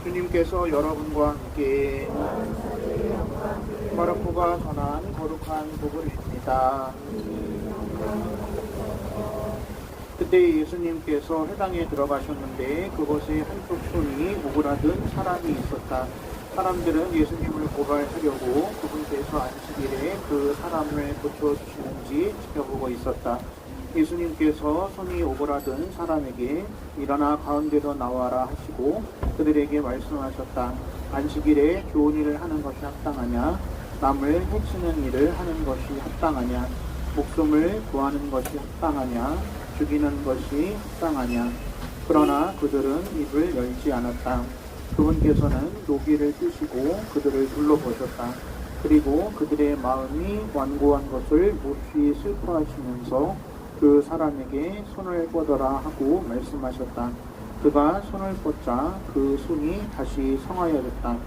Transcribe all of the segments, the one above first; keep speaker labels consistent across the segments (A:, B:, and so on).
A: 주님께서 여러분과 함께 마르코가 전한 거룩한 복음입니다. 그때 예수님께서 회당에 들어가셨는데 그곳에 한쪽 손이 오그라든 사람이 있었다. 사람들은 예수님을 고발하려고 그분께서 안식일에 그 사람을 고쳐주시는지 지켜보고 있었다. 예수님께서 손이 오그라든 사람에게 일어나 가운데로 나와라 하시고 그들에게 말씀하셨다. 안식일에 좋은 일을 하는 것이 합당하냐? 남을 해치는 일을 하는 것이 합당하냐? 목숨을 구하는 것이 합당하냐? 죽이는 것이 합당하냐? 그러나 그들은 입을 열지 않았다. 그분께서는 노기를 뜨시고 그들을 둘러보셨다. 그리고 그들의 마음이 완고한 것을 몹시 슬퍼하시면서 그 사람에게 손을 뻗어라 하고 말씀하셨다. 그가 손을 뻗자 그 손이 다시 성하여졌다.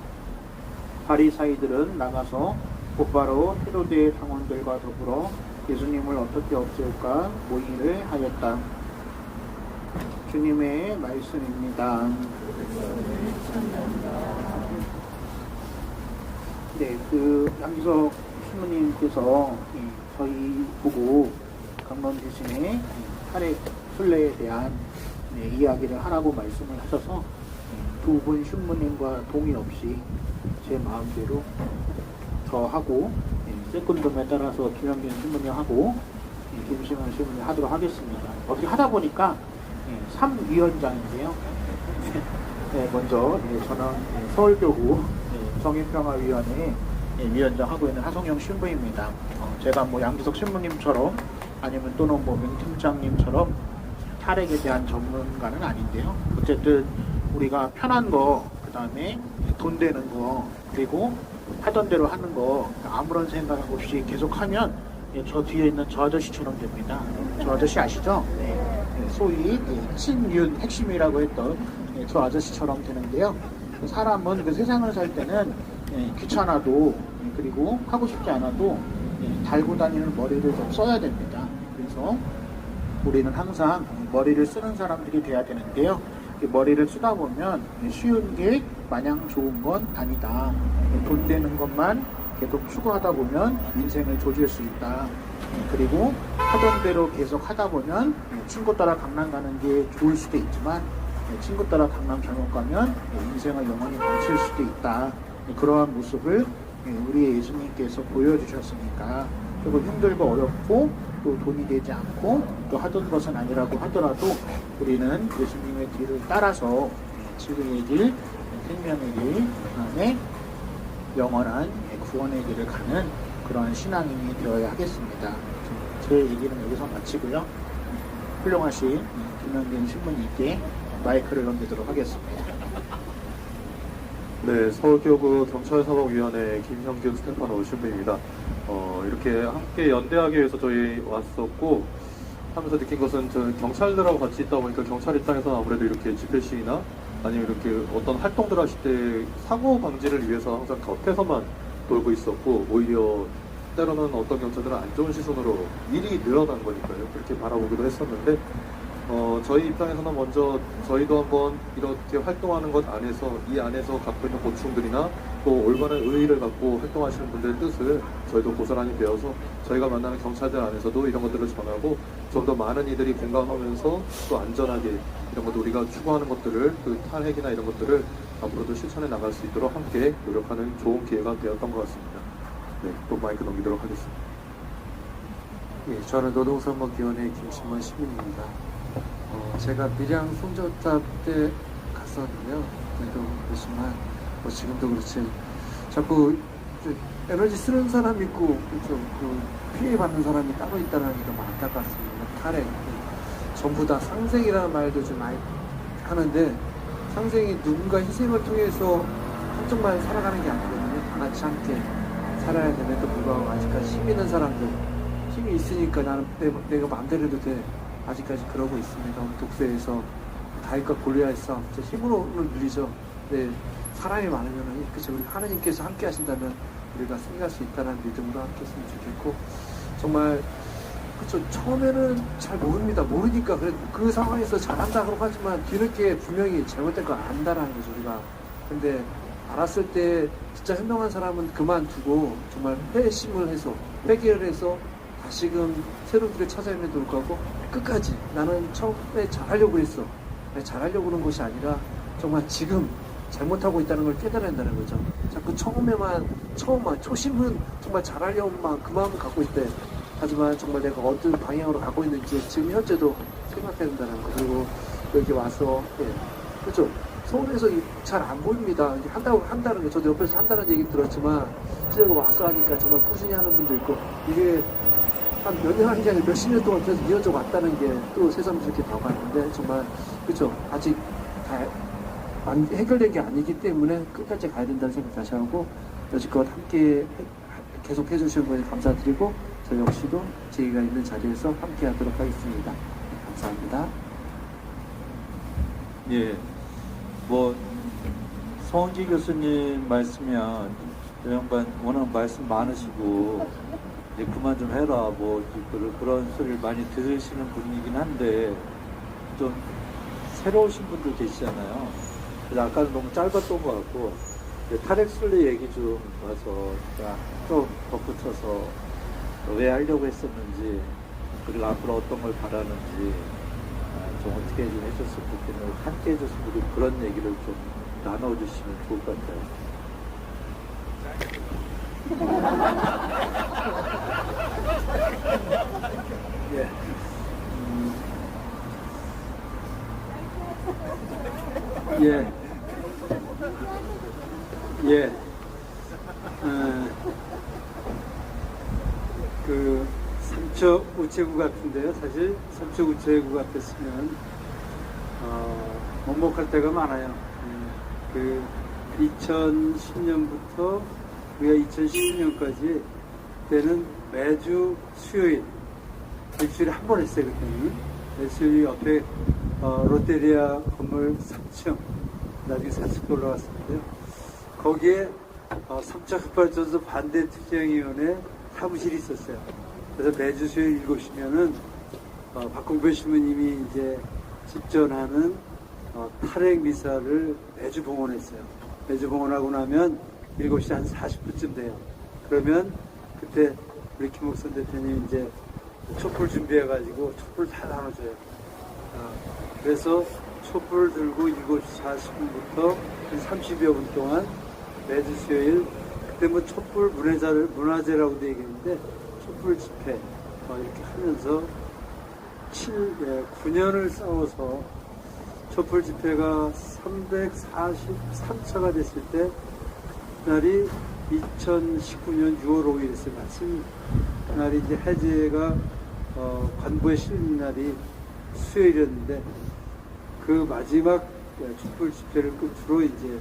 A: 바리사이들은 나가서 곧바로 헤로데 당원들과 더불어 예수님을 어떻게 없앨까 모의를 하였다. 주님의 말씀입니다. 네, 양기석 신부님께서 저희 보고 강론 대신에 탈핵 순례에 대한 이야기를 하라고 말씀을 하셔서 두 분 신부님과 동의 없이 제 마음대로 저하고 세컨덤에 따라서 김영균 신부님하고 김시문 신부님 하도록 하겠습니다. 어떻게 하다 보니까 3위원장인데요. 네, 먼저 저는 서울교구 정의평화위원회 위원장하고 있는 하성영 신부입니다. 제가 양기석 신부님처럼 아니면 또는 명 팀장님처럼 탈핵에 대한 전문가는 아닌데요. 어쨌든 우리가 편한 거, 그 다음에 돈 되는 거, 그리고 하던 대로 하는 거 아무런 생각 없이 계속하면 저 뒤에 있는 저 아저씨처럼 됩니다. 저 아저씨 아시죠? 소위 친윤 핵심이라고 했던 저 아저씨처럼 되는데요. 사람은 그 세상을 살 때는 귀찮아도 그리고 하고 싶지 않아도 달고 다니는 머리를 좀 써야 됩니다. 그래서 우리는 항상 머리를 쓰는 사람들이 돼야 되는데요. 머리를 쓰다 보면 쉬운 게 마냥 좋은 건 아니다. 돈 되는 것만 계속 추구하다 보면 인생을 조질 수 있다. 그리고 하던 대로 계속 하다 보면 친구 따라 강남 가는 게 좋을 수도 있지만 친구 따라 강남 잘못 가면 인생을 영원히 망칠 수도 있다. 그러한 모습을 우리 예수님께서 보여주셨으니까 조금 힘들고 어렵고 또 돈이 되지 않고 또 하던 것은 아니라고 하더라도 우리는 예수님의 뒤를 따라서 지금의 길, 생명의 길, 그다음에 영원한 구원의 길을 가는 그러한 신앙인이 되어야 하겠습니다. 제 얘기는 여기서 마치고요. 훌륭하신 김영균 신부님께 마이크를 넘기도록 하겠습니다.
B: 네, 서울교구 경찰사법위원회 김형균 스테파노 신부입니다. 이렇게 함께 연대하기 위해서 저희 왔었고 하면서 느낀 것은 저 경찰들하고 같이 있다 보니까 경찰 입장에서는 아무래도 이렇게 집회 시위나 아니면 이렇게 어떤 활동들 하실 때 사고 방지를 위해서 항상 곁에서만 돌고 있었고 오히려 때로는 어떤 경찰들은 안 좋은 시선으로 일이 늘어난 거니까요. 그렇게 바라보기도 했었는데 저희 입장에서는 먼저 저희도 한번 이렇게 활동하는 것 안에서 이 안에서 갖고 있는 고충들이나 또 올바른 의의를 갖고 활동하시는 분들의 뜻을 저희도 고스란히 배워서 저희가 만나는 경찰들 안에서도 이런 것들을 전하고 좀 더 많은 이들이 공감하면서 또 안전하게 이런 것도 우리가 추구하는 것들을 그 탈핵이나 이런 것들을 앞으로도 실천해 나갈 수 있도록 함께 노력하는 좋은 기회가 되었던 것 같습니다. 네, 또 마이크 넘기도록 하겠습니다.
C: 예, 저는 노동선거위원회 김신원 시민입니다. 제가 밀양 송전탑 때 갔었는데요. 그래도 그렇지만 지금도 그렇지 자꾸 에너지 쓰는 사람 있고 피해 받는 사람이 따로 있다는 게 너무 안타깝습니다. 탈핵 전부 다 상생이라는 말도 좀 많이 하는데 상생이 누군가 희생을 통해서 한쪽만 살아가는 게 아니거든요. 다 같이 함께 살아야 됨에도 불구하고 아직까지 힘 있는 사람들 힘이 있으니까 나는 내가 마음대로 해도 돼. 아직까지 그러고 있습니다. 독서에서 다윗과 골리앗 싸움 진짜 힘으로는 누리죠. 네, 사람이 많으면 그쵸, 우리 하나님께서 함께 하신다면 우리가 승리할 수 있다는 믿음으로 함께 했으면 좋겠고 정말 그쵸, 처음에는 잘 모르니까 그래 그 상황에서 잘한다 그러고 하지만 뒤늦게 분명히 잘못된 걸 안다라는 거죠. 우리가 근데 알았을 때 진짜 현명한 사람은 그만두고 정말 회심을 해서 회개를 해서 다시금 새로운 길을 찾아내는 돌고 끝까지 나는 처음에 잘하려고 했어. 잘하려고 그런 것이 아니라 정말 지금 잘못하고 있다는 걸 깨달아야 한다는 거죠. 자꾸 처음만 초심은 정말 잘하려고만 그 마음을 갖고 있대. 하지만 정말 내가 어떤 방향으로 가고 있는지 지금 현재도 생각해야 된다는 거. 그리고 여기 와서 그렇죠. 서울에서 잘 안 보입니다. 한다는 게 저도 옆에서 한다는 얘기 들었지만 실제 와서 하니까 정말 꾸준히 하는 분도 있고 이게 한 몇 년 하는 게 아니라 몇십 년 동안 계속 이어져 왔다는 게 또 새삼스럽게 다가왔는데 정말 그렇죠. 아직 다 해결된 게 아니기 때문에 끝까지 가야 된다는 생각 다시 하고 여지껏 함께 계속 해주신 분에 감사드리고 저 역시도 저희가 있는 자리에서 함께 하도록 하겠습니다. 감사합니다.
D: 예, 뭐 성원기 교수님 말씀이야 이 양반 워낙 말씀 많으시고 이제 그만 좀 해라 뭐 그런 소리를 많이 들으시는 분이긴 한데 좀 새로우신 분들 계시잖아요. 그래서 아까는 너무 짧았던 것 같고 탈핵순례 얘기 좀 봐서 좀 덧붙여서 왜 하려고 했었는지 그리고 앞으로 어떤 걸 바라는지 좀 어떻게 좀 해줬으면 좋겠는데 함께 해줬으면 좋겠는 그런 얘기를 좀 나눠주시면 좋을 것 같아요.
E: 예. 예. 예. 그 삼척 우체국 같은데요. 사실 삼척 우체국 같았으면 먹먹할 때가 많아요. 그 2010년부터 우리가 2012년까지 그때는 매주 수요일 일주일에 한 번 했어요. 그때는 수요일 옆에 롯데리아 건물 3층 나중에 4층 올라갔었는데요. 거기에 삼척흑발전소 반대투쟁위원회 사무실이 있었어요. 그래서 매주 수요일 7시면은 박공표 신부님이 이제 집전하는 탈핵 미사를 매주 봉헌했어요. 매주 봉헌하고 나면 7시 한 40분쯤 돼요. 그러면 그때 우리 김옥선 대표님 이제 촛불 준비해가지고 촛불 다 나눠줘요. 그래서 촛불 들고 7시 40분부터 30여 분 동안 매주 수요일 그때 뭐 촛불 문화제라고도 얘기했는데 촛불 집회 이렇게 하면서 9년을 싸워서 촛불 집회가 343차가 됐을 때 그날이 2019년 6월 5일이었어요. 마침 그날이 이제 해제가 관부에 실린 날이 수요일이었는데 그 마지막 촛불 집회를 끝으로 이제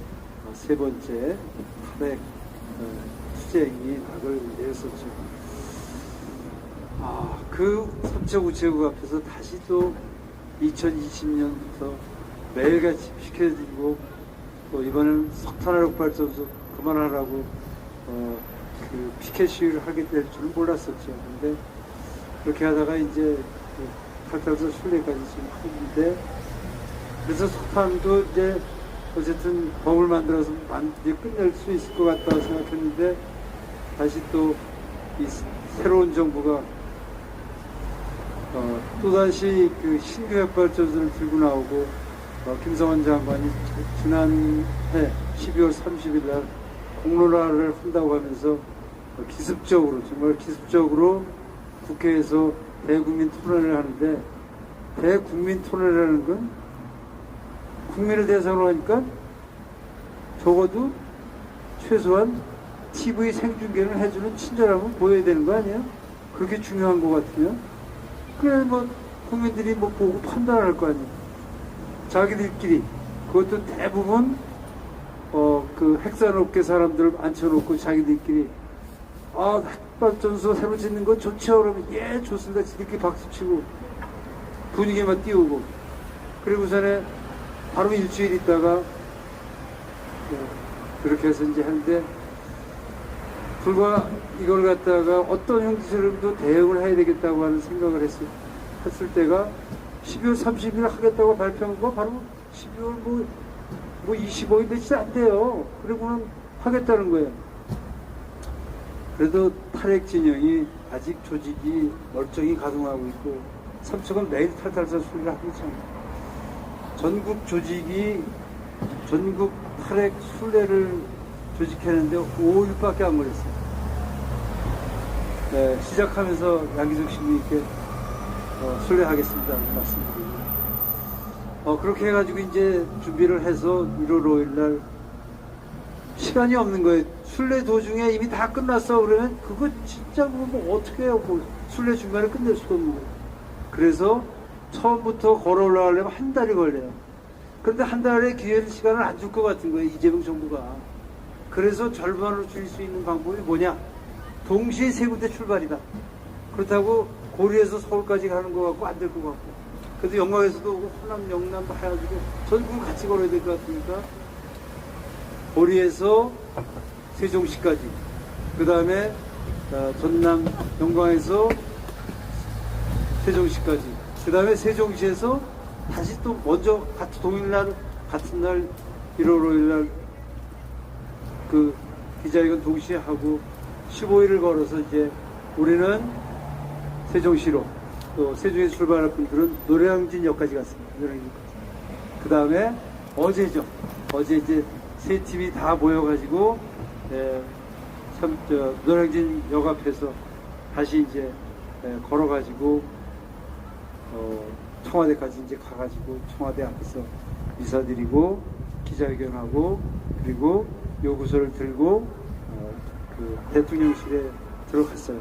E: 세 번째 탈핵 투쟁이 막을 내렸었죠. 그 삼척 우체국 앞에서 다시 또 2020년부터 매일같이 피켓이고 또 이번에는 석탄화력 발전소 그만하라고 그 피켓 시위를 하게 될 줄은 몰랐었죠. 근데 그렇게 하다가 이제 탈탈서 순례까지 지금 하는데 그래서 석탄도 이제 어쨌든 범을 만들어서 이제 끝낼 수 있을 것 같다고 생각했는데 다시 또 이 새로운 정부가 또다시 그 신규 핵발전소를 들고 나오고 김성환 장관이 지난해 12월 30일 날 공론화를 한다고 하면서 기습적으로 정말 기습적으로 국회에서 대국민 토론을 하는데 대국민 토론이라는 건 국민을 대상으로 하니까 적어도 최소한 TV 생중계를 해주는 친절함은 보여야 되는 거 아니에요? 그렇게 중요한 것 같으면 그래 뭐 국민들이 뭐 보고 판단할 거 아니에요. 자기들끼리 그것도 대부분 그 핵산업계 사람들 앉혀놓고 자기들끼리 핵발전소 새로 짓는 건 좋죠. 그러면 예 좋습니다. 지들끼리 박수치고 분위기만 띄우고 그리고 전에 바로 일주일 있다가 그렇게 해서 이제 하는데 불과 이걸 갖다가 어떤 형태로도 대응을 해야 되겠다고 하는 생각을 했을 때가 12월 30일 하겠다고 발표한 거 바로 12월 뭐 뭐 25일 며칠 안 돼요. 그리고는 하겠다는 거예요. 그래도 탈핵 진영이 아직 조직이 멀쩡히 가동하고 있고 삼척은 매일 탈탈탈 소리를 하고 있잖아요. 전국 조직이 전국 탈핵 순례를 조직했는데 5일밖에 안 걸렸어요. 네, 시작하면서 양기석 신부님께 순례하겠습니다 말씀드리고 그렇게 해가지고 이제 준비를 해서 1월 5일날 시간이 없는 거예요. 순례 도중에 이미 다 끝났어. 그러면 그거 진짜 뭐 어떻게 해요. 뭐 순례 중간에 끝낼 수도 없는 거예요. 그래서 처음부터 걸어 올라가려면 한 달이 걸려요. 그런데 한 달의 기회 시간을 안 줄 것 같은 거예요. 이재명 정부가. 그래서 절반으로 줄일 수 있는 방법이 뭐냐. 동시에 세 군데 출발이다. 그렇다고 고리에서 서울까지 가는 것 같고 안 될 것 같고. 그래도 영광에서도 오고 호남, 영남 해가지고 전국을 같이 걸어야 될 것 같으니까 고리에서 세종시까지, 그 다음에 전남 영광에서 세종시까지, 그 다음에 세종시에서 다시 또 먼저 같은 날 1월 5일날 그 기자회견 동시에 하고 15일을 걸어서 이제 우리는 세종시로 또 세종에서 출발할 분들은 노량진역까지 갔습니다. 노량진까지. 그 다음에 어제죠. 어제 이제 세 팀이 다 모여가지고 노량진 역 앞에서 다시 이제 걸어가지고 청와대까지 이제 가가지고 청와대 앞에서 인사드리고 기자회견하고 그리고 요구서를 들고 그 대통령실에 들어갔어요.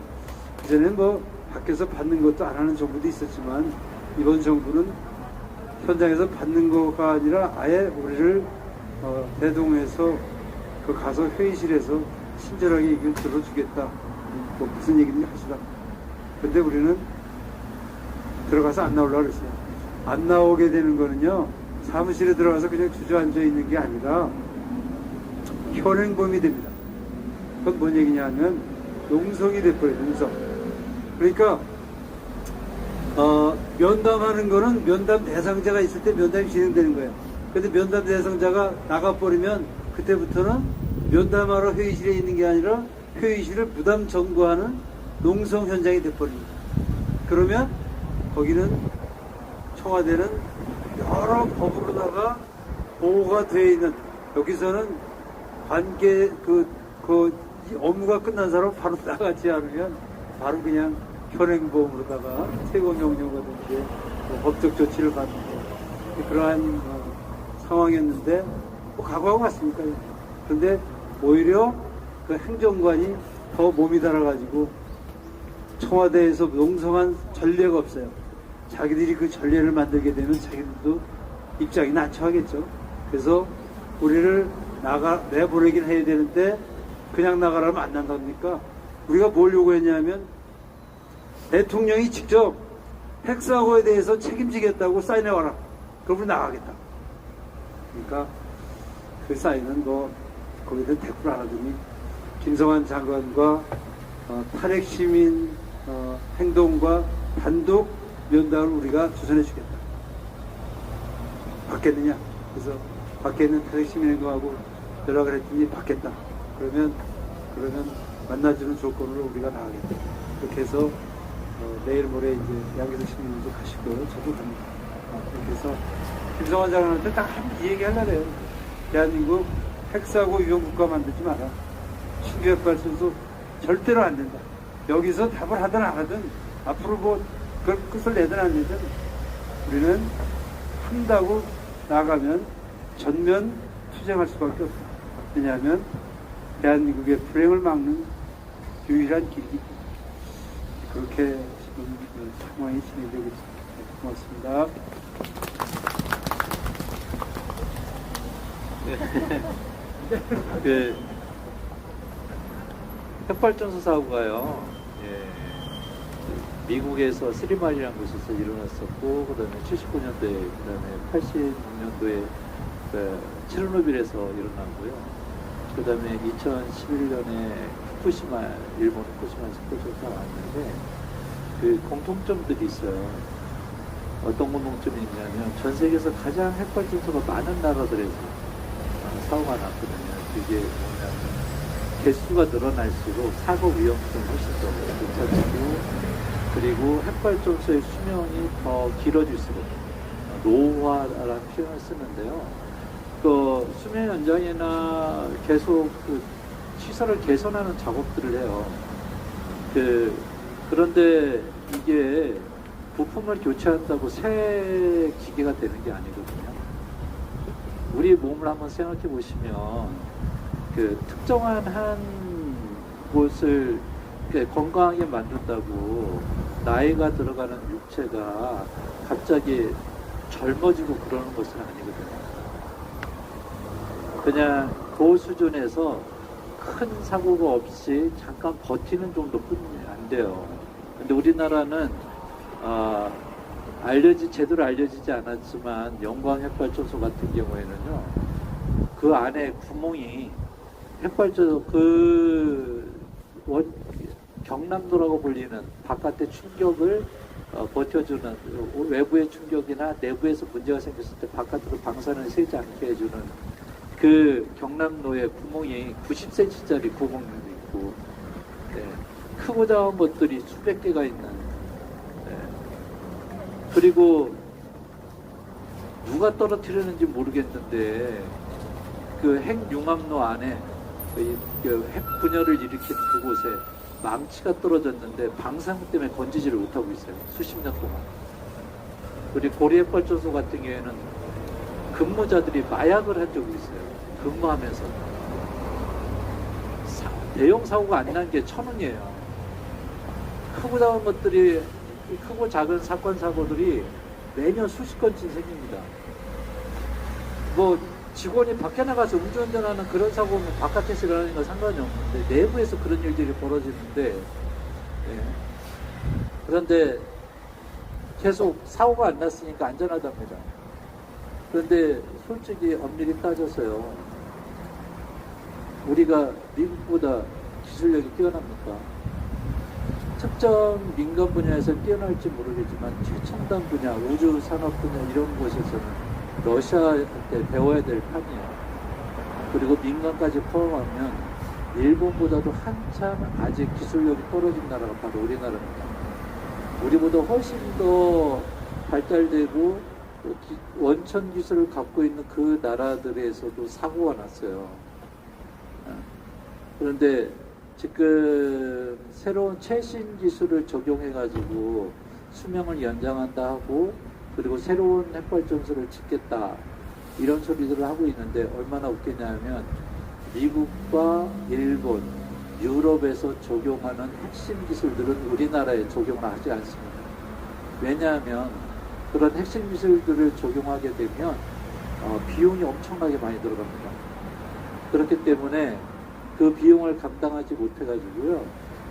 E: 그전에는 뭐 밖에서 받는 것도 안 하는 정부도 있었지만 이번 정부는 현장에서 받는 거가 아니라 아예 우리를 대동해서 그 가서 회의실에서 친절하게 얘기를 들어주겠다. 뭐 무슨 얘기든지 하시라. 근데 우리는 들어가서 안 나오려고 그랬어요. 안 나오게 되는 거는요, 사무실에 들어가서 그냥 주저앉아 있는 게 아니라 현행범이 됩니다. 그건 뭔 얘기냐면 농성이 돼버려요. 농성. 그러니까 면담하는 거는 면담 대상자가 있을 때 면담이 진행되는 거예요. 근데 면담 대상자가 나가버리면 그때부터는 면담하러 회의실에 있는 게 아니라 회의실을 부담 전구하는 농성 현장이 돼버립니다. 그러면 거기는 청와대는 여러 법으로다가 보호가 되어 있는, 여기서는 관계 이 업무가 끝난 사람 바로 나가지 않으면 바로 그냥 현행범으로다가 퇴거명령이라든지 법적 조치를 받는 그러한 상황이었는데 뭐 각오하고 갔습니까? 그런데 오히려 그 행정관이 더 몸이 달아가지고 청와대에서 농성한 전례가 없어요. 자기들이 그 전례를 만들게 되면 자기들도 입장이 난처하겠죠. 그래서 우리를 내보내긴 해야 되는데 그냥 나가라면 안 난답니까? 우리가 뭘 요구했냐면 대통령이 직접 핵사고에 대해서 책임지겠다고 사인해와라. 그럼 우리 나가겠다. 그러니까 그 사인은 뭐 거기다 대꾸를 안 하더니 김성환 장관과 탈핵 시민 행동과 단독 면담을 우리가 주선해 주겠다. 받겠느냐? 그래서 밖에 있는 탈핵 시민 행동하고 연락을 했더니 받겠다. 그러면 만나주는 조건으로 우리가 나가겠다. 그렇게 해서 내일 모레 이제 양기석 시민님도 가시고요. 저도 갑니다. 그렇게 해서 김성환 장관한테 딱 이 얘기 하려고 해요. 대한민국 핵사고 위험 국가 만들지 마라. 신규 핵발전소 절대로 안 된다. 여기서 답을 하든 안 하든 앞으로 뭐 그걸 끝을 내든 안 내든 우리는 한다고 나가면 전면 투쟁할 수밖에 없다. 왜냐하면 대한민국의 불행을 막는 유일한 길이기 때문에 그렇게 지금 상황이 진행되고 있습니다. 고맙습니다.
D: 그 핵발전소 사고가요. 미국에서 스리말이라는 곳에서 일어났었고, 그다음에 79년도에, 그다음에 86년도에 체르노빌에서 일어나고요. 그다음에 2011년에 후쿠시마, 일본 후쿠시마에서 핵발전소가 왔는데 그 공통점들이 있어요. 어떤 공통점이 있냐면 전 세계에서 가장 핵발전소가 많은 나라들에서 사고가 났거든요. 그게 뭐냐면 개수가 늘어날수록 사고 위험성이 훨씬 더 높아지고, 그리고 핵발전소의 수명이 더 길어질수록 노후화라는 표현을 쓰는데요. 그 수명 연장이나 계속 그 시설을 개선하는 작업들을 해요. 그런데 이게 부품을 교체한다고 새 기계가 되는 게 아니거든요. 우리 몸을 한번 생각해 보시면 그 특정한 한 곳을 건강하게 만든다고 나이가 들어가는 육체가 갑자기 젊어지고 그러는 것은 아니거든요. 그냥 그 수준에서 큰 사고가 없이 잠깐 버티는 정도뿐이 안 돼요. 근데 우리나라는 제대로 알려지지 않았지만 영광 핵발전소 같은 경우에는요, 그 안에 구멍이 핵발전소 경남도라고 불리는 바깥의 충격을 버텨주는, 외부의 충격이나 내부에서 문제가 생겼을 때 바깥으로 방사능을 새지 않게 해주는 그 경남로에 구멍이 90cm짜리 구멍도 있고, 네, 크고 작은 것들이 수백 개가 있는, 네, 그리고 누가 떨어뜨렸는지 모르겠는데 그 핵융합로 안에 그 핵 분열을 일으키는 그곳에 망치가 떨어졌는데 방사능 때문에 건지지를 못하고 있어요. 수십 년 동안. 그리고 고리핵발전소 같은 경우에는 근무자들이 마약을 한 적이 있어요. 근무하면서. 대형 사고가 안 난 게 천운이에요. 크고 작은 것들이, 크고 작은 사건 사고들이 매년 수십 건씩 생깁니다. 뭐 직원이 밖에 나가서 음주운전하는 그런 사고는 바깥에서 일어나는 건 상관이 없는데 내부에서 그런 일들이 벌어지는데, 예. 그런데 계속 사고가 안 났으니까 안전하답니다. 그런데 솔직히 엄밀히 따져서요, 우리가 미국보다 기술력이 뛰어납니까? 특정 민간 분야에서 뛰어날지 모르겠지만 최첨단 분야, 우주 산업 분야 이런 곳에서는 러시아한테 배워야 될 판이에요. 그리고 민간까지 포함하면 일본보다도 한참 아직 기술력이 떨어진 나라가 바로 우리나라입니다. 우리보다 훨씬 더 발달되고 원천 기술을 갖고 있는 그 나라들에서도 사고가 났어요. 그런데 지금 새로운 최신 기술을 적용해가지고 수명을 연장한다 하고, 그리고 새로운 핵발전소를 짓겠다 이런 소리들을 하고 있는데, 얼마나 웃기냐면 미국과 일본, 유럽에서 적용하는 핵심 기술들은 우리나라에 적용을 하지 않습니다. 왜냐하면 그런 핵심 기술들을 적용하게 되면 비용이 엄청나게 많이 들어갑니다. 그렇기 때문에 그 비용을 감당하지 못해가지고요,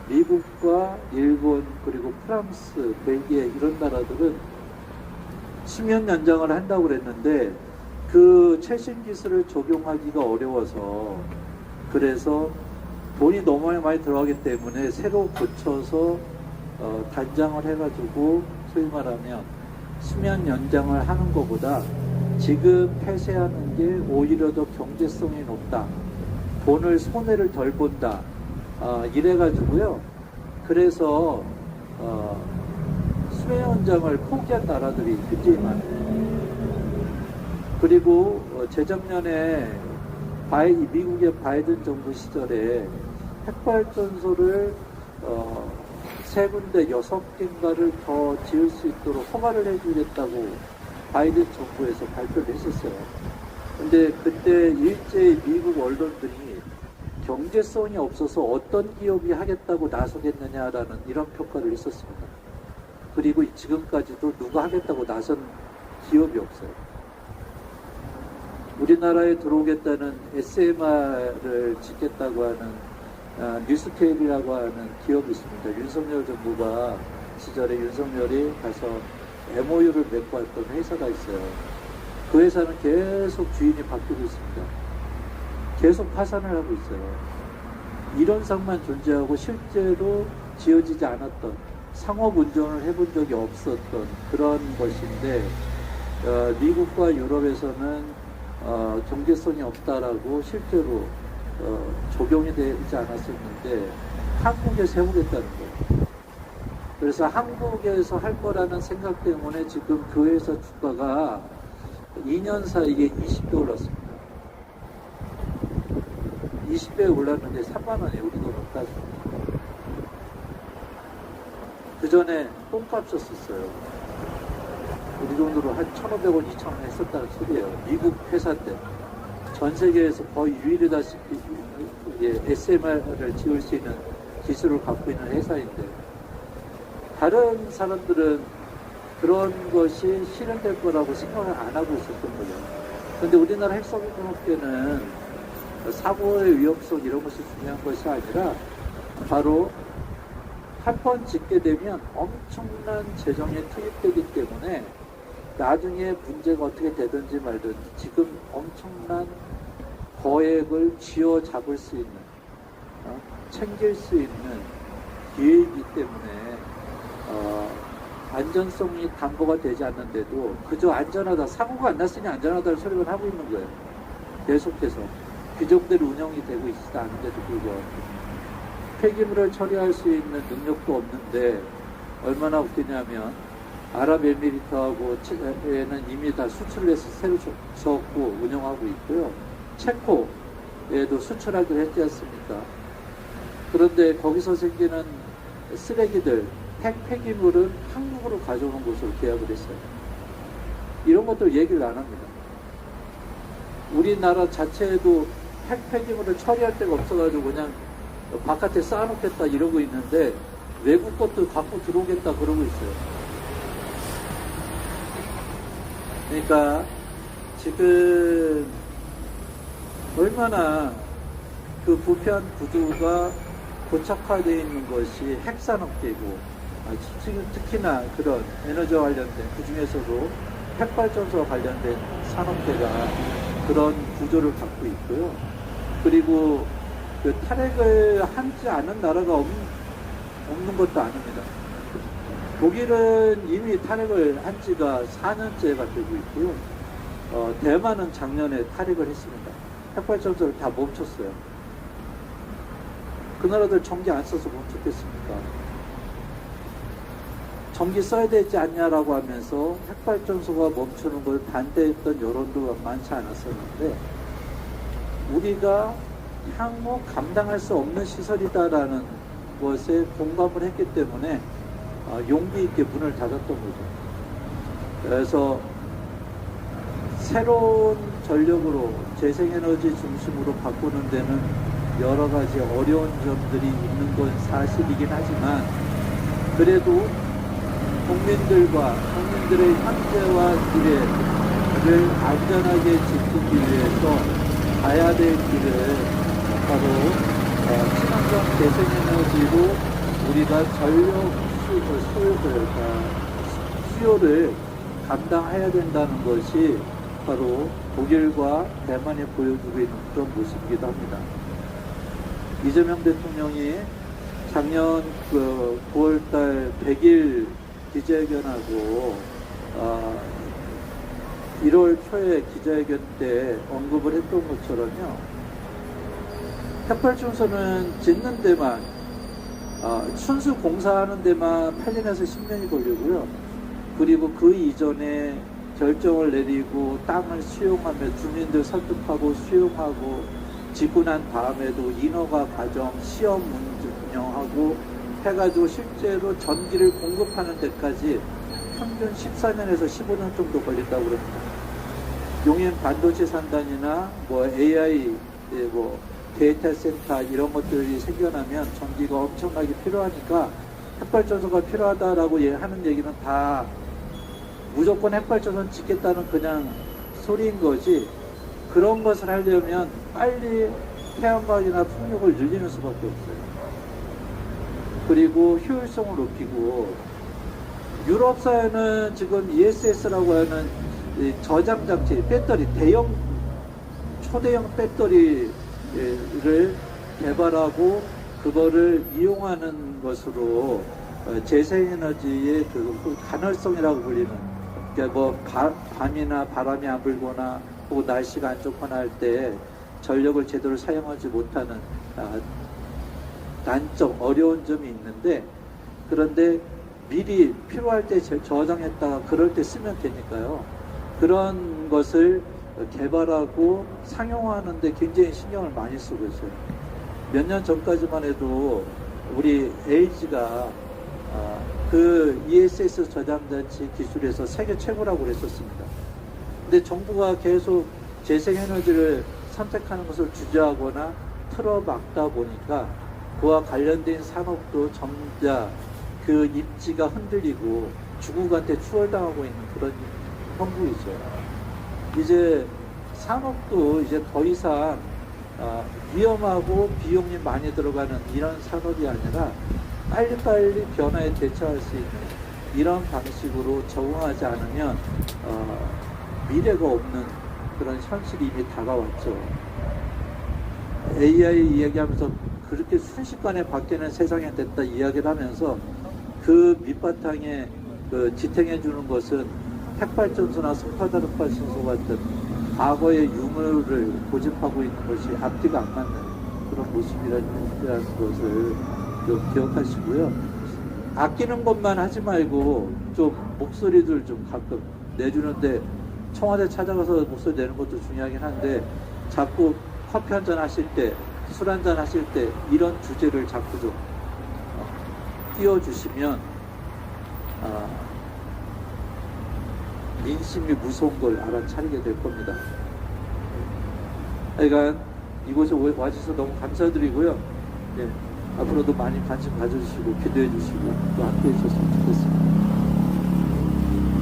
D: 미국과 일본 그리고 프랑스, 벨기에 이런 나라들은 수명 연장을 한다고 그랬는데 그 최신 기술을 적용하기가 어려워서, 그래서 돈이 너무 많이 들어가기 때문에 새로 고쳐서 단장을 해가지고 소위 말하면 수명 연장을 하는 것보다 지금 폐쇄하는 게 오히려 더 경제성이 높다, 돈을 손해를 덜 본다, 이래가지고요. 그래서 수명 연장을 포기한 나라들이 굉장히 많아요. 그리고 재작년에 미국의 바이든 정부 시절에 핵발전소를 3군데 6개인가를 더 지을 수 있도록 허가를 해주겠다고 바이든 정부에서 발표를 했었어요. 근데 그때 일제히 미국 언론들이 경제성이 없어서 어떤 기업이 하겠다고 나서겠느냐라는 이런 평가를 했었습니다. 그리고 지금까지도 누가 하겠다고 나선 기업이 없어요. 우리나라에 들어오겠다는 SMR을 짓겠다고 하는 뉴스테일이라고 하는 기업이 있습니다. 윤석열 정부가 시절에 윤석열이 가서 MOU를 맺고 왔던 회사가 있어요. 그 회사는 계속 주인이 바뀌고 있습니다. 계속 파산을 하고 있어요. 이런 상만 존재하고 실제로 지어지지 않았던, 상업 운전을 해본 적이 없었던 그런 것인데, 미국과 유럽에서는 경제성이 없다라고 실제로 적용이 되지 않았었는데 한국에서 해보겠다는 거예요. 그래서 한국에서 할 거라는 생각 때문에 지금 그 회사 주가가 2년 사이에 20배 올랐습니다. 20배 올랐는데 3만 원이에요. 우리 돈으로 따지면. 그 전에 똥값이었어요. 우리 돈으로 한 1,500원, 2,000원 했었다는 소리예요. 미국 회사 때. 전 세계에서 거의 유일하다시피 SMR을 지을 수 있는 기술을 갖고 있는 회사인데, 다른 사람들은 그런 것이 실현될 거라고 생각을 안 하고 있었던 거죠. 근데 우리나라 핵성공업계는 사고의 위험성 이런 것이 중요한 것이 아니라 바로 한 번 짓게 되면 엄청난 재정이 투입되기 때문에 나중에 문제가 어떻게 되든지 말든지 지금 엄청난 거액을 쥐어 잡을 수 있는, 챙길 수 있는 기회이기 때문에 안전성이 담보가 되지 않는데도 그저 안전하다, 사고가 안 났으니 안전하다는 소리만 하고 있는 거예요. 계속해서 규정대로 운영이 되고 있지 않은데도 불구하고 폐기물을 처리할 수 있는 능력도 없는데 얼마나 웃기냐면 아랍에미리트하고는 이미 다 수출을 해서 새로 접고 운영하고 있고요. 체코에도 수출하기로 했지 않습니까? 그런데 거기서 생기는 쓰레기들, 폐기물은 한국으로 가져오는 곳으로 계약을 했어요. 이런 것들 얘기를 안 합니다. 우리나라 자체에도 폐기물을 처리할 데가 없어가지고 그냥 바깥에 쌓아놓겠다 이러고 있는데 외국 것도 갖고 들어오겠다 그러고 있어요. 그러니까 지금 얼마나 그 부패한 구조가 고착화되어 있는 것이 핵산업계고, 지금 특히나 그런 에너지와 관련된, 그 중에서도 핵발전소와 관련된 산업계가 그런 구조를 갖고 있고요. 그리고 그 탈핵을 하지 않은 나라가 없는 것도 아닙니다. 독일은 이미 탈핵을 한 지가 4년째가 되고 있고요. 대만은 작년에 탈핵을 했습니다. 핵발전소를 다 멈췄어요. 그 나라들 전기 안 써서 멈췄겠습니까? 전기 써야 되지 않냐라고 하면서 핵발전소가 멈추는 걸 반대했던 여론도 많지 않았었는데, 우리가 향후 감당할 수 없는 시설이다라는 것에 공감을 했기 때문에 용기 있게 문을 닫았던 거죠. 그래서 새로운 전력으로 재생에너지 중심으로 바꾸는 데는 여러 가지 어려운 점들이 있는 건 사실이긴 하지만, 그래도 국민들의 현재와 미래를 안전하게 지키기 위해서 가야 될 길을 바로 친환경 재생에너지로 우리가 전력 수요를 감당해야 된다는 것이 바로 독일과 대만이 보여주고 있는 그런 모습이기도 합니다. 이재명 대통령이 작년 9월달 100일 기자회견하고 1월 초에 기자회견 때 언급을 했던 것처럼요, 핵발전소는 짓는 데만, 순수 공사하는 데만 8년에서 10년이 걸리고요. 그리고 그 이전에 결정을 내리고 땅을 수용하며 주민들 설득하고 수용하고 짓고 난 다음에도 인허가 과정, 시험 운영하고 해가지고 실제로 전기를 공급하는 데까지 평균 14년에서 15년 정도 걸린다고 그럽니다. 용인 반도체 산단이나 AI 데이터 센터 이런 것들이 생겨나면 전기가 엄청나게 필요하니까 핵발전소가 필요하다라고 하는 얘기는 다 무조건 핵발전소 짓겠다는 그냥 소리인 거지, 그런 것을 하려면 빨리 태양광이나 풍력을 늘리는 수밖에 없어요. 그리고 효율성을 높이고, 유럽 사회는 지금 ESS라고 하는 저장 장치, 배터리, 초대형 배터리를 개발하고 그거를 이용하는 것으로 재생에너지의 그 간헐성이라고 불리는, 그러니까 밤이나 바람이 안 불거나 혹은 날씨가 안 좋거나 할 때 전력을 제대로 사용하지 못하는 단점, 어려운 점이 있는데, 그런데 미리 필요할 때 저장했다가 그럴 때 쓰면 되니까요. 그런 것을 개발하고 상용화하는데 굉장히 신경을 많이 쓰고 있어요. 몇 년 전까지만 해도 우리 LG가 그 ESS 저장장치 기술에서 세계 최고라고 그랬었습니다. 근데 정부가 계속 재생에너지를 선택하는 것을 주저하거나 틀어막다 보니까 그와 관련된 산업도 점차 그 입지가 흔들리고 중국한테 추월당하고 있는 그런 형국이죠. 이제 산업도 이제 더 이상 위험하고 비용이 많이 들어가는 이런 산업이 아니라 빨리빨리 변화에 대처할 수 있는 이런 방식으로 적응하지 않으면 미래가 없는 그런 현실이 이미 다가왔죠. AI 이야기하면서 그렇게 순식간에 바뀌는 세상이 됐다 이야기를 하면서 그 밑바탕에 그 지탱해 주는 것은 핵발전소나 석탄화력 발전소 같은 과거의 유물을 고집하고 있는 것이 앞뒤가 안 맞는 그런 모습이라는 것을 좀 기억하시고요. 아끼는 것만 하지 말고 좀 목소리들 좀 가끔 내주는데, 청와대 찾아가서 목소리 내는 것도 중요하긴 한데 자꾸 커피 한잔 하실 때, 술 한잔 하실 때 이런 주제를 자꾸 좀 띄워주시면 민심이 무서운 걸 알아차리게 될 겁니다. 하여간 이곳에 와주셔서 너무 감사드리고요. 네, 앞으로도 많이 관심 가져주시고 기도해 주시고 또 함께 해주셨으면 좋겠습니다.